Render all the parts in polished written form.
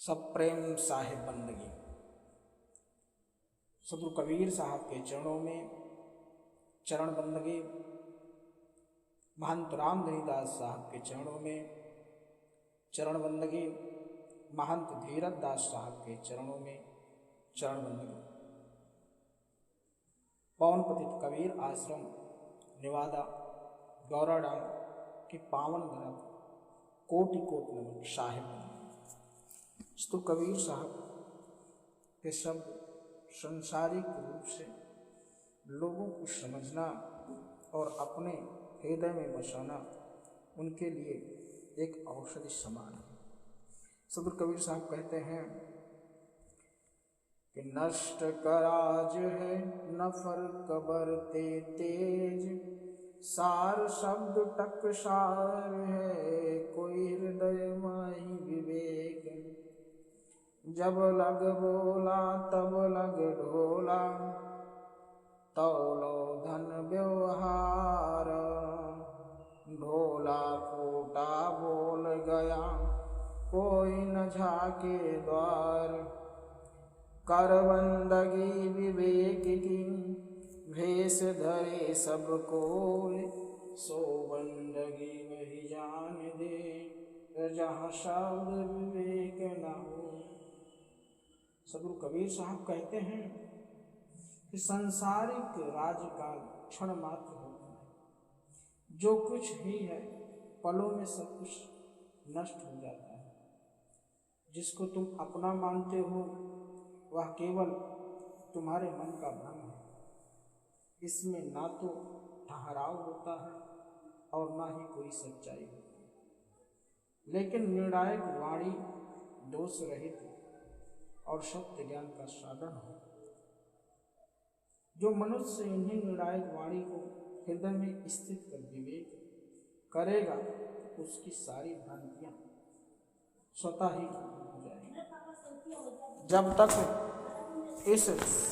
सब प्रेम साहिब बंदगी। सदगुरु कबीर साहब के चरणों में चरण बंदगी, महंत रामधनीदास साहब के चरणों में चरण बंदगी, महंत धीरज दास साहब के चरणों में चरण बंदगी। पवन पतित कबीर आश्रम निवादा गौराडांग की पावन धरा कोटि कोटि नमन साहिब। तो कबीर साहब के शब्द संसारिक रूप से लोगों को समझना और अपने हृदय में बसाना उनके लिए एक औषधि समान है। सदगुरु कबीर साहब कहते हैं कि नष्ट कराज है नफर कबर ते तेज, सार शब्द टकसार है कोई हृदय माही विवेक। जब लग बोला तब लग ढोला, तौलो धन व्यवहार। ढोला फूटा बोल गया कोई न झाके द्वार। कर बंदगी विवेक की भेष धरे सब कोय, सो बंदगी वही जान दे जहाँ शब्द विवेक न हो। सदगुरु कबीर साहब कहते हैं कि संसारिक राजकाल क्षण मात्र होता है, जो कुछ ही है पलों में सब कुछ नष्ट हो जाता है। जिसको तुम अपना मानते हो वह केवल तुम्हारे मन का भ्रम है। इसमें ना तो ठहराव होता है और ना ही कोई सच्चाई होती है। लेकिन निर्णायक वाणी दोष रहित और सत्य ज्ञान का साधन हो। जो मनुष्य इन्हीं निर्णायक वाणी को हृदय में स्थित कर विवेक करेगा, उसकी सारी भ्रांतियां स्वतः ही खत्म हो जाएंगी। जब तक इस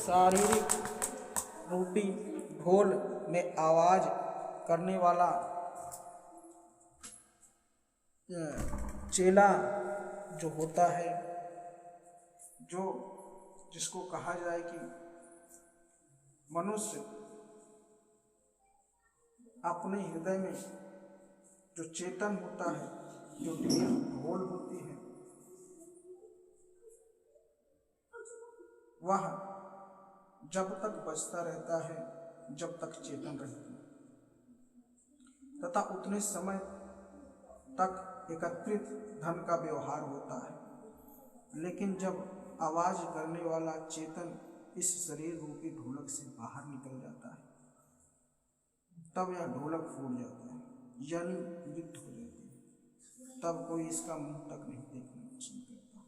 शारीरिक रूपी ढोल में आवाज करने वाला चेला जो होता है, जो जिसको कहा जाए कि मनुष्य अपने हृदय में जो चेतन होता है, जो ढोल होती है, वह जब तक बजता रहता है जब तक चेतन रहती है, तथा उतने समय तक एकत्रित धन का व्यवहार होता है। लेकिन जब आवाज करने वाला चेतन इस शरीर रूपी ढोलक से बाहर निकल जाता है, तब यह ढोलक फूट जाता है, यानी मृत हो जाती है। तब कोई इसका मुंह तक नहीं देखना पसंद करता।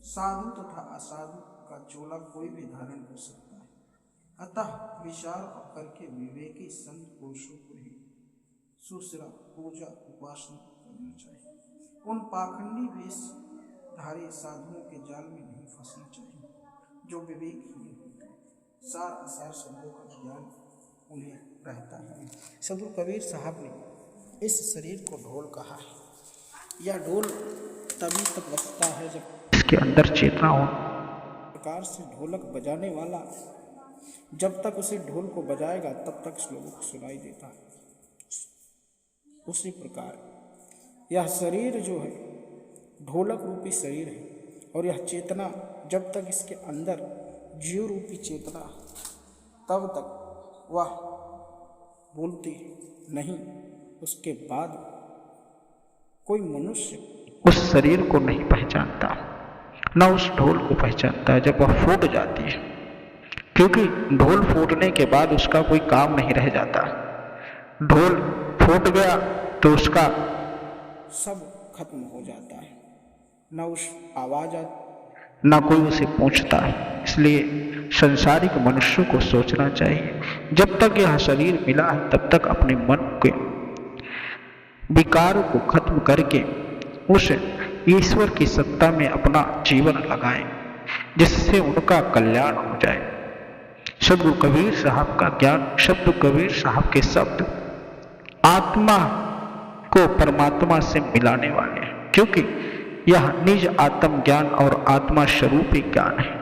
साधु तथा असाधु का चोला कोई भी धारण कर सकता है। अतः विचार करके विवेकी संत पुरुषों को ही सुश्रा पूजा उपासना करना चाहिए। उन पाखंडी वेशधारी साधुओं के जाल में नहीं फंसना चाहिए जो विवेकहीन होते हैं। सार असार शब्दों का ज्ञान उन्हें रहता है। सदगुरु कबीर साहब ने इस शरीर को ढोल कहा है। यह ढोल तभी तक बजता है जब इसके अंदर चेतना हो। प्रकार से ढोलक बजाने वाला जब तक उसी ढोल को बजाएगा तब तक लोगों को सुनाई देता है। उसी प्रकार यह शरीर जो है ढोलक रूपी शरीर है, और यह चेतना जब तक इसके अंदर जीव रूपी चेतना तब तक वह बोलती नहीं। उसके बाद कोई मनुष्य उस शरीर को नहीं पहचानता, न उस ढोल को पहचानता है जब वह फूट जाती है, क्योंकि ढोल फूटने के बाद उसका कोई काम नहीं रह जाता। ढोल फूट गया तो उसका सब खत्म हो जाता है, न उस आवाज न कोई उसे पूछता है। इसलिए संसारिक मनुष्यों को सोचना चाहिए, जब तक यह शरीर मिला है तब तक अपने मन के विकारों को खत्म करके उस ईश्वर की सत्ता में अपना जीवन लगाएं, जिससे उनका कल्याण हो जाए। सदगुरु कबीर साहब का ज्ञान, सदगुरु कबीर साहब के शब्द आत्मा को परमात्मा से मिलाने वाले हैं, क्योंकि यह निज आत्म ज्ञान और आत्मा स्वरूपी ज्ञान है।